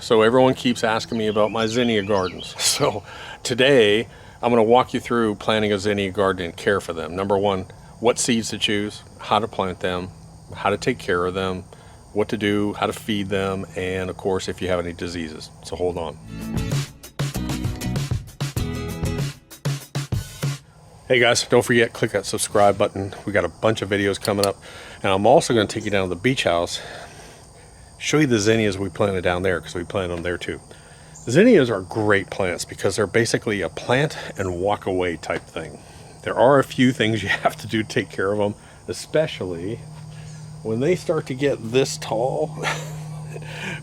So everyone keeps asking me about my zinnia gardens. So today I'm going to walk you through planting a zinnia garden and care for them. Number one, what seeds to choose, how to plant them, how to take care of them, what to do, how to feed them, and of course if you have any diseases. So hold on. Hey guys, don't forget, click that subscribe button. We got a bunch of videos coming up, and I'm also going to take you down to the beach house, show you the zinnias we planted down there, because we planted them there too. Zinnias are great plants because they're basically a plant and walk away type thing. There are a few things you have to do to take care of them, especially when they start to get this tall.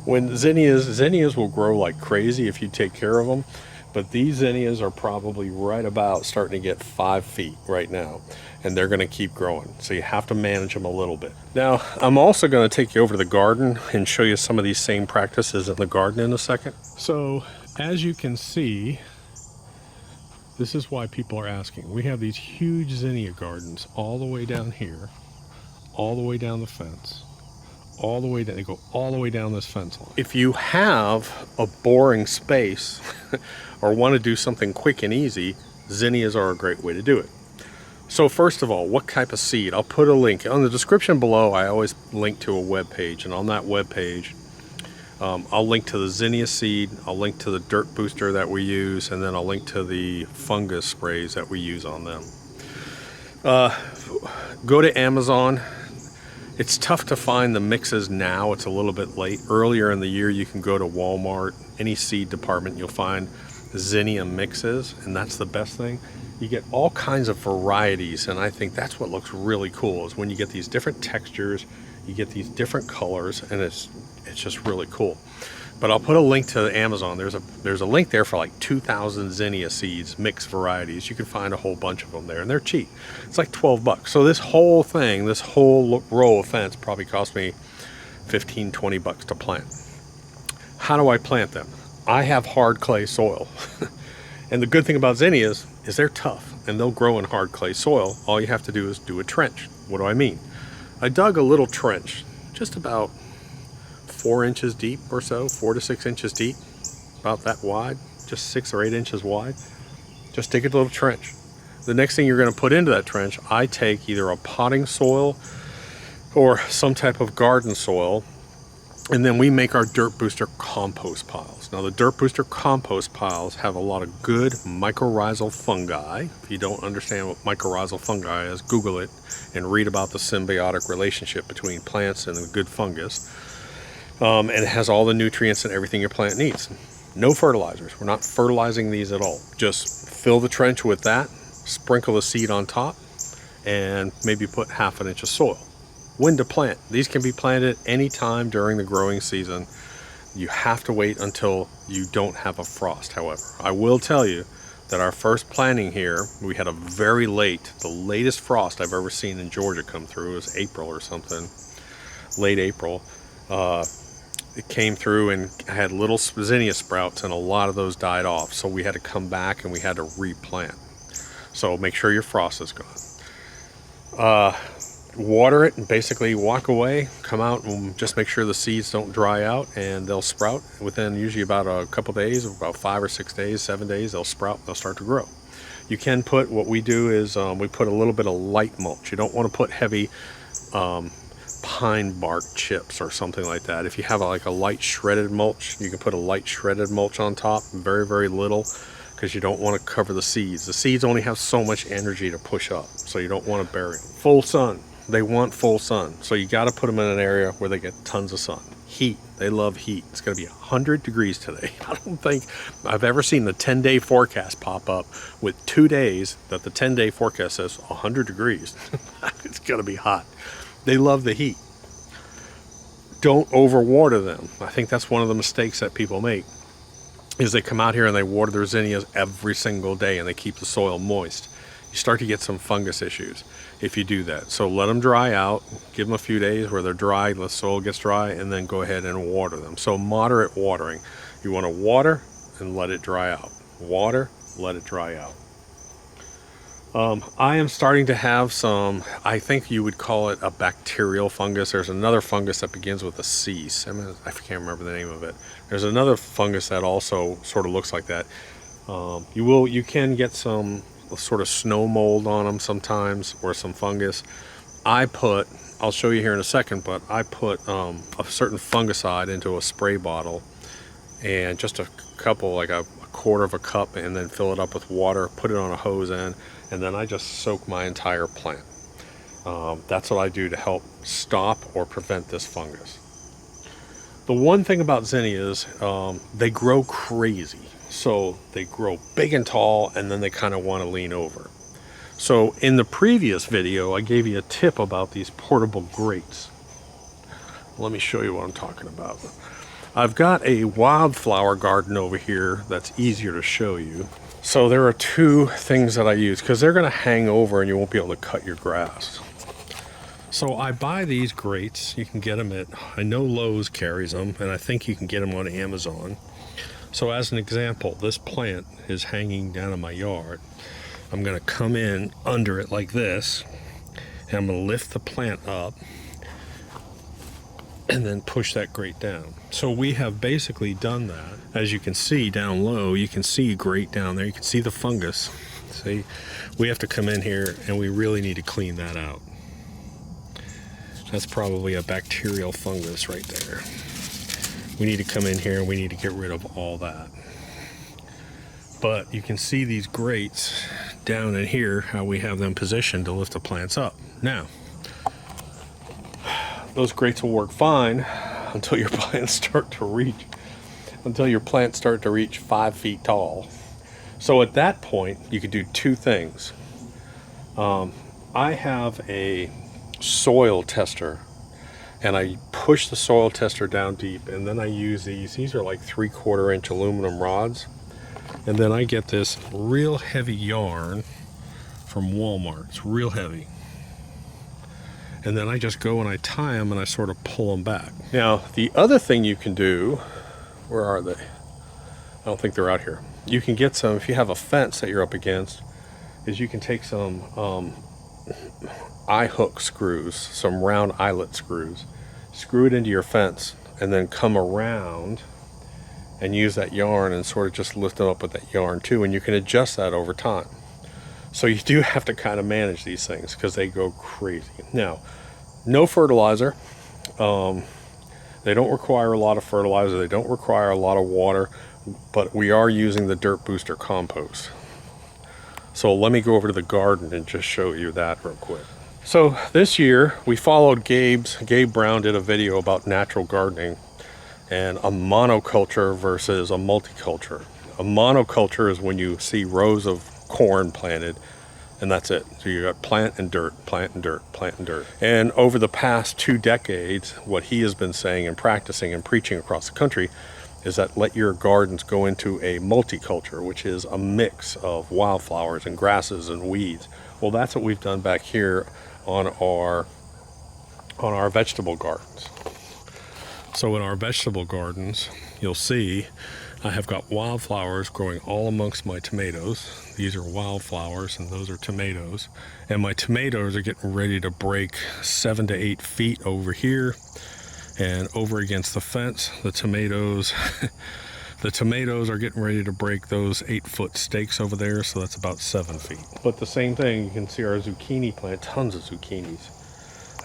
When zinnias will grow like crazy if you take care of them, but these zinnias are probably right about starting to get 5 feet right now, and they're going to keep growing, so you have to manage them a little bit. Now I'm also going to take you over to the garden and show you some of these same practices in the garden in a second. So as you can see, this is why people are asking. We have these huge zinnia gardens all the way down here, all the way down the fence, all the way down. They go all the way down this fence line. If you have a boring space or want to do something quick and easy, zinnias are a great way to do it. So first of all, what type of seed? I'll put a link on the description below. I always link to a web page, and on that web page I'll link to the Zinnia Seed, I'll link to the dirt booster that we use, and then I'll link to the fungus sprays that we use on them. Go to Amazon. It's tough to find the mixes now. It's a little bit late. Earlier in the year, you can go to Walmart, any seed department, you'll find Zinnia mixes, and that's the best thing. You get all kinds of varieties, and I think that's what looks really cool, is when you get these different textures, you get these different colors, and it's just really cool. But I'll put a link to Amazon. There's a link there for like 2,000 Zinnia seeds, mixed varieties. You can find a whole bunch of them there, and they're cheap. It's like 12 bucks. So this whole thing, this whole row of fence probably cost me 15, 20 bucks to plant. How do I plant them? I have hard clay soil. And the good thing about zinnias is they're tough, and they'll grow in hard clay soil. All you have to do is do a trench. What do I mean? I dug a little trench, just about 4 inches deep or so, 4 to 6 inches deep, about that wide, just 6 or 8 inches wide. Just dig a little trench. The next thing you're going to put into that trench, I take either a potting soil or some type of garden soil, and then we make our dirt booster compost piles. Now the dirt booster compost piles have a lot of good mycorrhizal fungi. If you don't understand what mycorrhizal fungi is, Google it and read about the symbiotic relationship between plants and the good fungus. And it has all the nutrients and everything your plant needs. No fertilizers. We're not fertilizing these at all. Just fill the trench with that, sprinkle the seed on top, and maybe put 1/2 inch of soil. When to plant? These can be planted anytime during the growing season. You have to wait until you don't have a frost, however. I will tell you that our first planting here, we had a very late, the latest frost I've ever seen in Georgia come through. It was April or something, late April. It came through and had little zinnia sprouts, and a lot of those died off. So we had to come back and we had to replant. So make sure your frost is gone. Water it and basically walk away, come out and just make sure the seeds don't dry out, and they'll sprout within usually about a couple days, about 5 or 6 days, 7 days, they'll sprout, they'll start to grow. You can put, what we do is we put a little bit of light mulch. You don't want to put heavy pine bark chips or something like that. If you have like a light shredded mulch, you can put a light shredded mulch on top, very, very little, because you don't want to cover the seeds. The seeds only have so much energy to push up, so you don't want to bury them. Full sun. They want full sun, so you got to put them in an area where they get tons of sun. Heat, they love heat. It's going to be 100 degrees today. I don't think I've ever seen the 10-day forecast pop up with 2 days that the 10-day forecast says 100 degrees. It's going to be hot. They love the heat. Don't overwater them. I think that's one of the mistakes that people make, is they come out here and they water their zinnias every single day and they keep the soil moist. You start to get some fungus issues if you do that. So let them dry out, give them a few days where they're dry, the soil gets dry, and then go ahead and water them. So moderate watering. You want to water and let it dry out. Water, let it dry out. I am starting to have some, I think you would call it a bacterial fungus. There's another fungus that begins with a C. I can't remember the name of it. There's another fungus that also sort of looks like that. You can get some sort of snow mold on them sometimes, or some fungus. I'll show you here in a second, but I put a certain fungicide into a spray bottle, and just a couple, like a quarter of a cup, and then fill it up with water, put it on a hose end, and then I just soak my entire plant. That's what I do to help stop or prevent this fungus. The one thing about zinnias, they grow crazy. So they grow big and tall, and then they kind of want to lean over. So in the previous video, I gave you a tip about these portable grates. Let me show you what I'm talking about. I've got a wildflower garden over here that's easier to show you. So there are two things that I use, because they're going to hang over and you won't be able to cut your grass. So I buy these grates. You can get them I know Lowe's carries them, and I think you can get them on Amazon. So as an example, this plant is hanging down in my yard. I'm going to come in under it like this, and I'm going to lift the plant up and then push that grate down. So we have basically done that. As you can see down low, you can see a grate down there. You can see the fungus. See, we have to come in here and we really need to clean that out. That's probably a bacterial fungus right there. We need to come in here and we need to get rid of all that. But you can see these grates down in here, how we have them positioned to lift the plants up. Now, those grates will work fine until your plants start to reach 5 feet tall. So at that point, you could do two things. I have a soil tester, and I push the soil tester down deep, and then I use these are like 3/4 inch aluminum rods, and then I get this real heavy yarn from Walmart. It's real heavy. And then I just go and I tie them and I sort of pull them back. Now, the other thing you can do, where are they? I don't think they're out here. You can get some, if you have a fence that you're up against, is you can take some eye hook screws, some round eyelet screws, screw it into your fence, and then come around and use that yarn and sort of just lift them up with that yarn too, and you can adjust that over time. So you do have to kind of manage these things because they go crazy. Now, no fertilizer. They don't require a lot of fertilizer. They don't require a lot of water, but we are using the Dirt Booster compost. So let me go over to the garden and just show you that real quick. So this year we followed Gabe Brown did a video about natural gardening and a monoculture versus a multiculture. A monoculture is when you see rows of corn planted, and that's it. So you got plant and dirt, plant and dirt, plant and dirt. And over the past 2 decades, what he has been saying and practicing and preaching across the country is that let your gardens go into a multiculture, which is a mix of wildflowers and grasses and weeds. Well, that's what we've done back here on our vegetable gardens. So in our vegetable gardens, you'll see I have got wildflowers growing all amongst my tomatoes. These are wildflowers and those are tomatoes. And my tomatoes are getting ready to break 7 to 8 feet over here. And over against the fence, the tomatoes are getting ready to break those 8-foot stakes over there. So that's about 7 feet. But the same thing, you can see our zucchini plant, tons of zucchinis.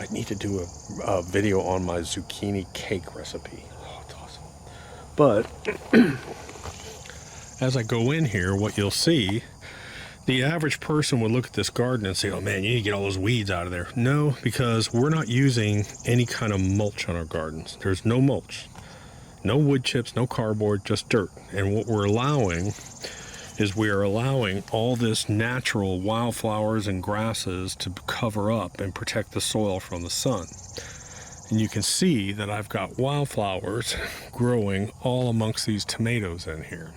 I need to do a video on my zucchini cake recipe. But as I go in here, what you'll see, the average person would look at this garden and say, oh man, you need to get all those weeds out of there. No, because we're not using any kind of mulch on our gardens. There's no mulch, no wood chips, no cardboard, just dirt. And what we're allowing is we are allowing all this natural wildflowers and grasses to cover up and protect the soil from the sun. And you can see that I've got wildflowers growing all amongst these tomatoes in here.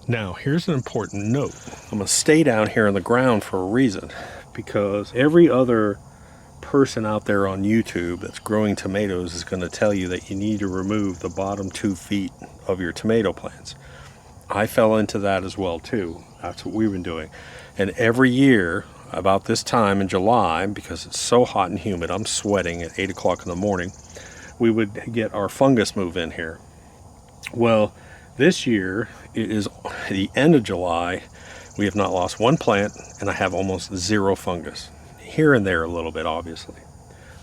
Now, here's an important note. I'm going to stay down here on the ground for a reason, because every other person out there on YouTube that's growing tomatoes is going to tell you that you need to remove the bottom 2 feet of your tomato plants. I fell into that as well too. That's what we've been doing. And every year about this time in July, because it's so hot and humid, I'm sweating at 8 o'clock in the morning, we would get our fungus move in here. Well, this year, it is the end of July. We have not lost one plant, and I have almost zero fungus. Here and there a little bit, obviously.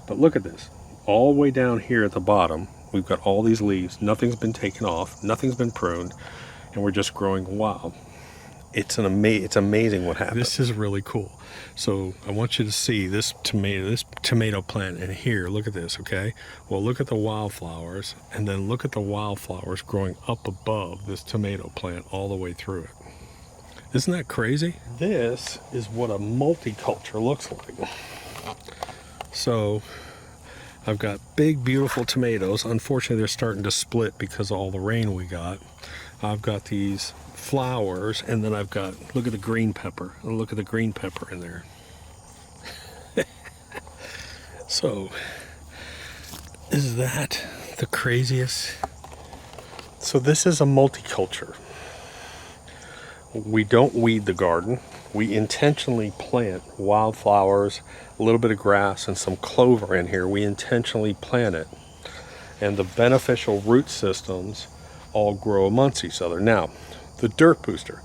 But look at this. All the way down here at the bottom, we've got all these leaves. Nothing's been taken off. Nothing's been pruned. And we're just growing wild. It's amazing what happens. This is really cool. So I want you to see this tomato plant in here. Look at this, okay? Well, look at the wildflowers, and then look at the wildflowers growing up above this tomato plant all the way through it. Isn't that crazy? This is what a multiculture looks like. So I've got big, beautiful tomatoes. Unfortunately, they're starting to split because of all the rain we got. I've got these flowers, and then I've got, look at the green pepper. Look at the green pepper in there. So, is that the craziest? So this is a multiculture. We don't weed the garden. We intentionally plant wildflowers, a little bit of grass, and some clover in here. We intentionally plant it. And the beneficial root systems all grow amongst each other. Now, the dirt booster.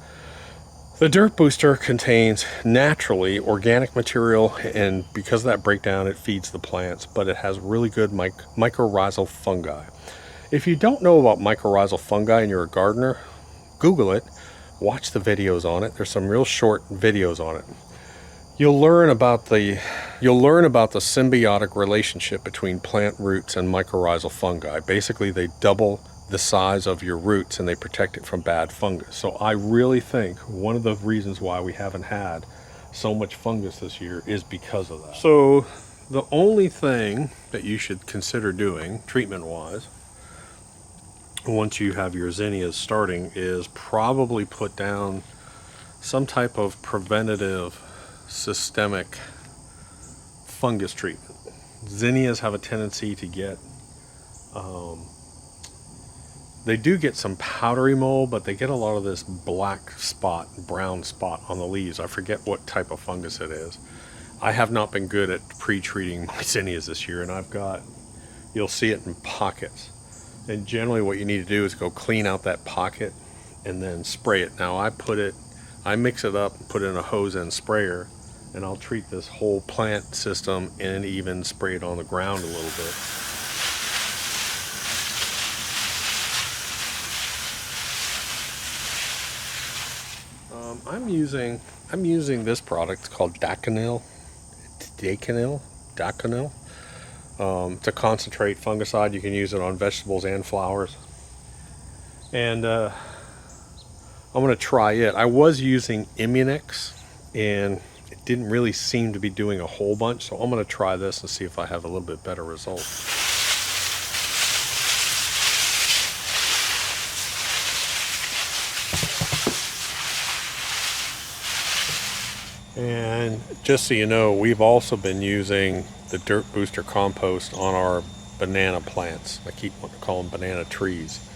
The dirt booster contains naturally organic material, and because of that breakdown, it feeds the plants, but it has really good mycorrhizal fungi. If you don't know about mycorrhizal fungi and you're a gardener, Google it, watch the videos on it. There's some real short videos on it. You'll learn about the symbiotic relationship between plant roots and mycorrhizal fungi. Basically, they double the size of your roots and they protect it from bad fungus. So I really think one of the reasons why we haven't had so much fungus this year is because of that. So the only thing that you should consider doing treatment-wise once you have your zinnias starting is probably put down some type of preventative systemic fungus treatment. Zinnias have a tendency to get they do get some powdery mold, but they get a lot of this black spot, brown spot on the leaves. I forget what type of fungus it is. I have not been good at pre-treating my zinnias this year, and you'll see it in pockets. And generally what you need to do is go clean out that pocket and then spray it. Now I mix it up and put it in a hose end sprayer, and I'll treat this whole plant system and even spray it on the ground a little bit. I'm using this product. It's called Daconil, to concentrate fungicide. You can use it on vegetables and flowers. And I'm going to try it. I was using Immunix, and it didn't really seem to be doing a whole bunch. So I'm going to try this and see if I have a little bit better results. And just so you know, we've also been using the dirt booster compost on our banana plants. I keep wanting to call them banana trees,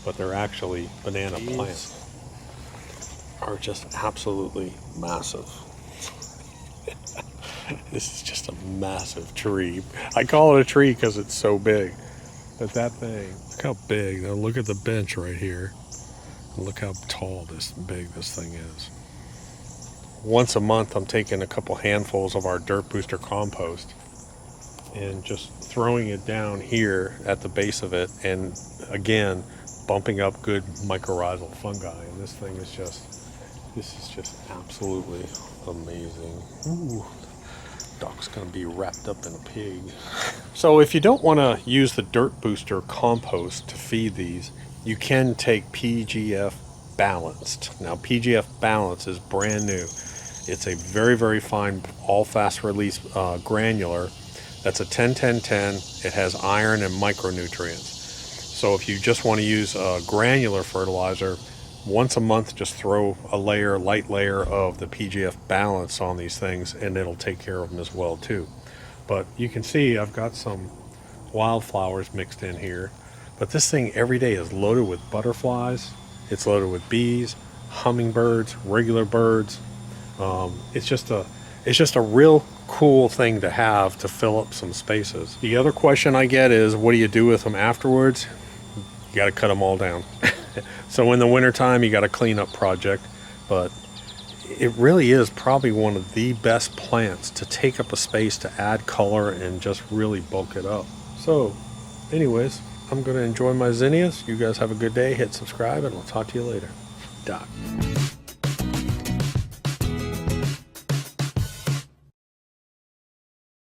but they're actually banana plants. Are just absolutely massive. This is just a massive tree. I call it a tree because it's so big. But that thing, look how big. Now look at the bench right here. Look how tall big this thing is. Once a month, I'm taking a couple handfuls of our dirt booster compost and just throwing it down here at the base of it, and again bumping up good mycorrhizal fungi. And this is just absolutely amazing. Ooh, duck's gonna be wrapped up in a pig. So if you don't want to use the dirt booster compost to feed these, you can take PGF Balanced. Now PGF Balanced is brand new. It's a very, very fine, all fast release granular. That's a 10-10-10. It has iron and micronutrients. So if you just want to use a granular fertilizer, once a month, just throw a light layer of the PGF Balance on these things, and it'll take care of them as well too. But you can see I've got some wildflowers mixed in here. But this thing every day is loaded with butterflies. It's loaded with bees, hummingbirds, regular birds. It's it's just a real cool thing to have to fill up some spaces. The other question I get is, what do you do with them afterwards? You got to cut them all down. So in the wintertime, you got a cleanup project, but it really is probably one of the best plants to take up a space to add color and just really bulk it up. So anyways, I'm going to enjoy my zinnias. You guys have a good day. Hit subscribe, and I'll talk to you later. Doc.